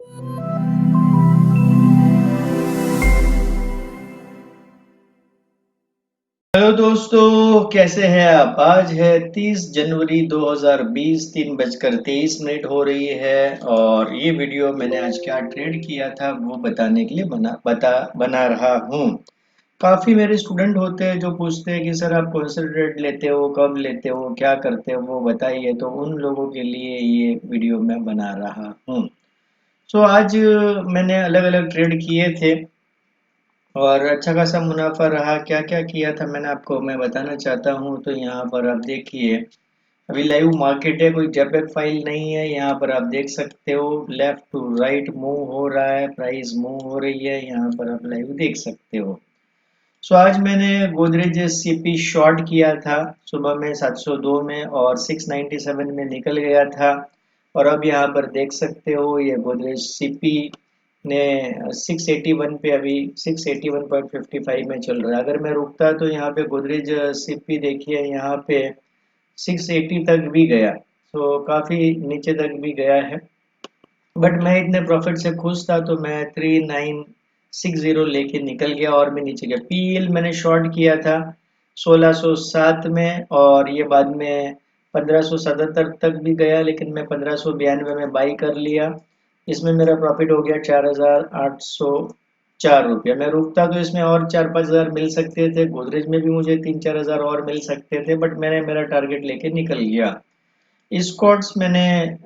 Hello दोस्तों, कैसे हैं आप? आज है 30 जनवरी 2020, 3:23 हो रही है। और ये वीडियो मैंने आज क्या ट्रेड किया था वो बताने के लिए बना रहा हूँ। काफ़ी मेरे स्टूडेंट होते हैं जो पूछते हैं कि सर आप कौन सा ट्रेड लेते हो, कब लेते हो, क्या करते हो, वो बताइए। तो उन लोगों के लिए ये वीडियो मैं बना रहा हूँ। आज मैंने अलग अलग ट्रेड किए थे और अच्छा खासा मुनाफा रहा। क्या क्या किया था मैं बताना चाहता हूँ। तो यहाँ पर आप देखिए, अभी लाइव मार्केट है, कोई जेपीईजी फाइल नहीं है। यहाँ पर आप देख सकते हो लेफ्ट टू राइट मूव हो रहा है, प्राइस मूव हो रही है, यहाँ पर आप लाइव देख सकते हो। आज मैंने गोदरेज सीपी शॉर्ट किया था सुबह में 702 में और 697 में निकल गया था। और अब यहाँ पर देख सकते हो ये गोदरेज सीपी ने 681 पे, अभी 681.55 में चल रहा है। अगर मैं रुकता तो यहाँ पे गोदरेज सीपी देखिए यहाँ पे 680 तक भी गया। काफी नीचे तक भी गया है, बट मैं इतने प्रॉफिट से खुश था तो मैं 3960 लेके निकल गया और भी नीचे गया। पीएल मैंने शॉर्ट किया था 1607 में और ये बाद में 1577 तक भी गया, लेकिन मैं 1592 में बाई कर लिया। इसमें मेरा प्रॉफिट हो गया 4804 रुपया। मैं रुकता तो इसमें और 4-5 हज़ार मिल सकते थे, गोदरेज में भी मुझे 3-4 हज़ार और मिल सकते थे, बट मैंने मेरा टारगेट लेके निकल गया। स्कॉट्स मैंने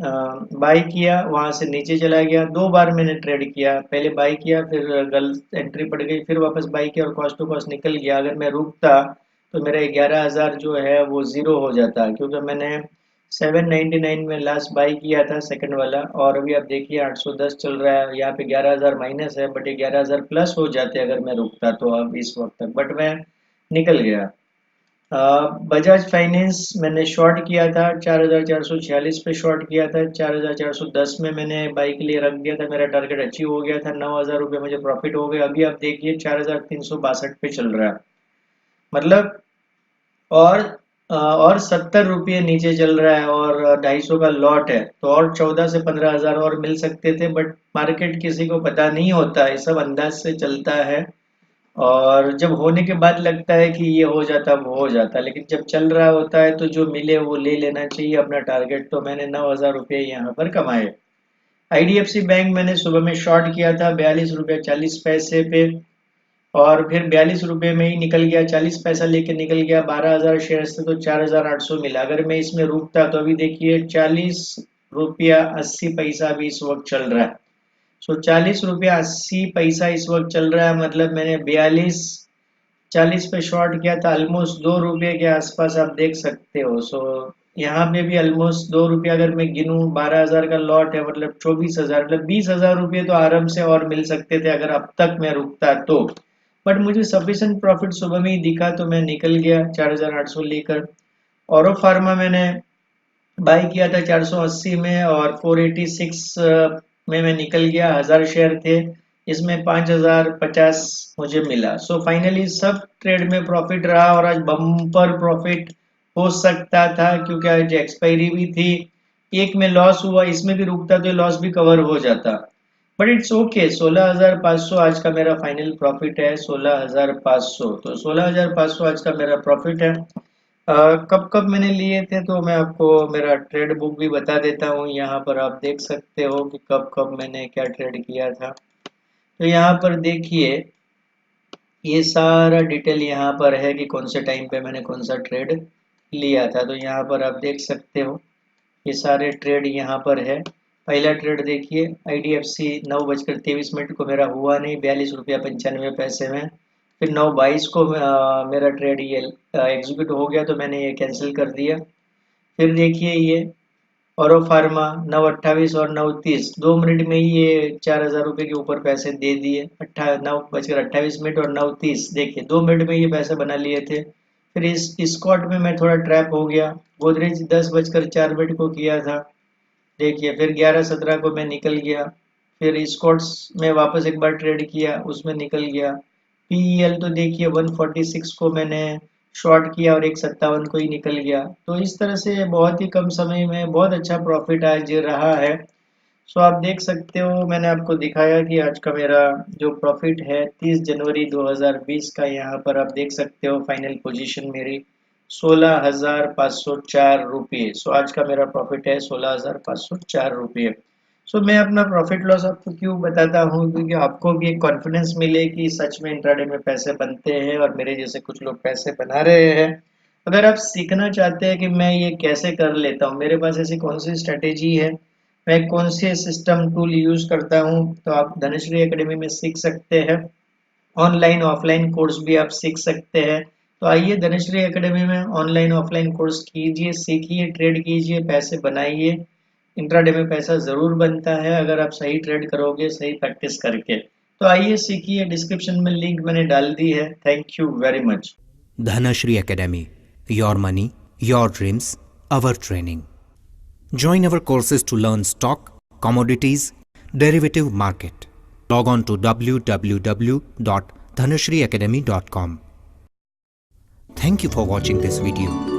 बाई किया, वहां से नीचे चला गया। 2 बार मैंने ट्रेड किया, पहले बाई किया, फिर गलत एंट्री पड़ गई, फिर वापस बाई किया और कॉस्ट टू कॉस्ट निकल गया। अगर मैं रुकता तो मेरा 11,000 जो है वो ज़ीरो हो जाता, क्योंकि मैंने 799 में लास्ट बाई किया था सेकंड वाला। और अभी आप देखिए 810 चल रहा है, यहाँ पे 11,000 माइनस है, बट ये 11,000 प्लस हो जाते अगर मैं रुकता तो अब इस वक्त तक, बट मैं निकल गया। बजाज फाइनेंस मैंने शॉर्ट किया था 4,446 पे शॉर्ट किया था। 4,410 में मैंने बाई के लिए रख दिया था, मेरा टारगेट अचीव हो गया था, 9,000 रुपये मुझे प्रॉफिट हो गए। अभी आप देखिए 4,362 पे चल रहा है, मतलब और 70 रुपये नीचे चल रहा है और 250 का लॉट है, तो और 14 से 15 हज़ार और मिल सकते थे, बट मार्केट किसी को पता नहीं होता, ये सब अंदाज से चलता है। और जब होने के बाद लगता है कि ये हो जाता वो हो जाता, लेकिन जब चल रहा होता है तो जो मिले वो ले लेना चाहिए अपना टारगेट। तो मैंने 9,000 रुपये यहाँ पर कमाए। आईडीएफसी बैंक मैंने सुबह में शॉर्ट किया था 42 रुपये 40 पैसे पे, और फिर 42 रुपये में ही निकल गया, 40 पैसा लेके निकल गया। 12,000 शेयर से तो 4,800 मिला। अगर मैं इसमें रुकता तो अभी देखिए 40 रुपया 80 पैसा अभी इस वक्त चल रहा है। 40 रुपया 80 पैसा इस वक्त चल रहा है, मतलब मैंने 42.40 पे शॉर्ट किया था, ऑलमोस्ट 2 रुपये के आसपास आप देख सकते हो। यहाँ पे भी ऑलमोस्ट 2 रुपया, अगर मैं गिनूं 12,000 का लॉट है, मतलब 24,000, मतलब 20,000 रुपये तो आराम से और मिल सकते थे अगर अब तक मैं रुकता तो। बट मुझे सफिशिएंट प्रॉफिट सुबह में ही दिखा तो मैं निकल गया 4,800 लेकर। औरो फार्मा मैंने बाई किया था 480 में और 486 में मैं निकल गया। 1,000 शेयर थे, इसमें 5,050 मुझे मिला। फाइनली सब ट्रेड में प्रॉफिट रहा और आज बम्पर प्रॉफिट हो सकता था, क्योंकि आज एक्सपायरी भी थी। एक में लॉस हुआ, इसमें भी रुकता तो लॉस भी कवर हो जाता, बट इट्स ओके। 16,500 आज का मेरा फाइनल प्रॉफिट है, 16,500। तो 16,500 आज का मेरा प्रॉफिट है। कब कब मैंने लिए थे तो मैं आपको मेरा ट्रेड बुक भी बता देता हूँ। यहाँ पर आप देख सकते हो कि कब कब मैंने क्या ट्रेड किया था। तो यहाँ पर देखिए ये सारा डिटेल यहाँ पर है कि कौन से टाइम पे मैंने कौन सा ट्रेड लिया था। तो यहाँ पर आप देख सकते हो ये सारे ट्रेड यहाँ पर है। पहला ट्रेड देखिए, आईडीएफसी 9:23 को मेरा हुआ नहीं, 42 रुपया 95 पैसे में। फिर 9:22 को मेरा ट्रेड ये एग्जीक्यूट हो गया, तो मैंने ये कैंसिल कर दिया। फिर देखिए ये औरो फार्मा 9:28 और 9:30, 2 मिनट में ही ये 4,000 रुपये के ऊपर पैसे दे दिए। 9:28 और 9:30, देखिए 2 मिनट में ये पैसे बना लिए थे। फिर इस स्कॉट में मैं थोड़ा ट्रैप हो गया। गोदरेज 10:04 को किया था, देखिए फिर 11:17 को मैं निकल गया। फिर स्कॉट्स में वापस एक बार ट्रेड किया, उसमें निकल गया। पीईएल तो देखिए 146 को मैंने शॉर्ट किया और 1:57 को ही निकल गया। तो इस तरह से बहुत ही कम समय में बहुत अच्छा प्रॉफिट आज रहा है। सो आप देख सकते हो, मैंने आपको दिखाया कि आज का मेरा जो प्रॉफिट है 30 जनवरी 2020 का, यहाँ पर आप देख सकते हो फाइनल पोजीशन मेरी 16,504 रुपये। सो आज का मेरा प्रॉफिट है 16,504 रुपये। सो मैं अपना प्रॉफिट लॉस आपको क्यों बताता हूँ, क्योंकि आपको भी एक कॉन्फिडेंस मिले कि सच में इंट्राडे में पैसे बनते हैं और मेरे जैसे कुछ लोग पैसे बना रहे हैं। अगर आप सीखना चाहते हैं कि मैं ये कैसे कर लेता हूँ, मेरे पास ऐसी कौन सी स्ट्रेटेजी है, मैं कौन से सिस्टम टूल यूज करता हूँ, तो आप धनश्री एकेडमी में सीख सकते हैं। ऑनलाइन ऑफलाइन कोर्स भी आप सीख सकते हैं। तो आइए धनश्री एकेडमी में ऑनलाइन ऑफलाइन कोर्स कीजिए, सीखिए, ट्रेड कीजिए, पैसे बनाइए। इंट्राडे में पैसा जरूर बनता है अगर आप सही ट्रेड करोगे, सही प्रैक्टिस करके। तो आइए सीखिए, डिस्क्रिप्शन में लिंक मैंने डाल दी है। Thank you very much. Dhanashri Academy. Your money, your dreams, our training. Join our courses to learn stock, commodities, derivative market. Log on to www.dhanashriacademy.com. Thank you for watching this video.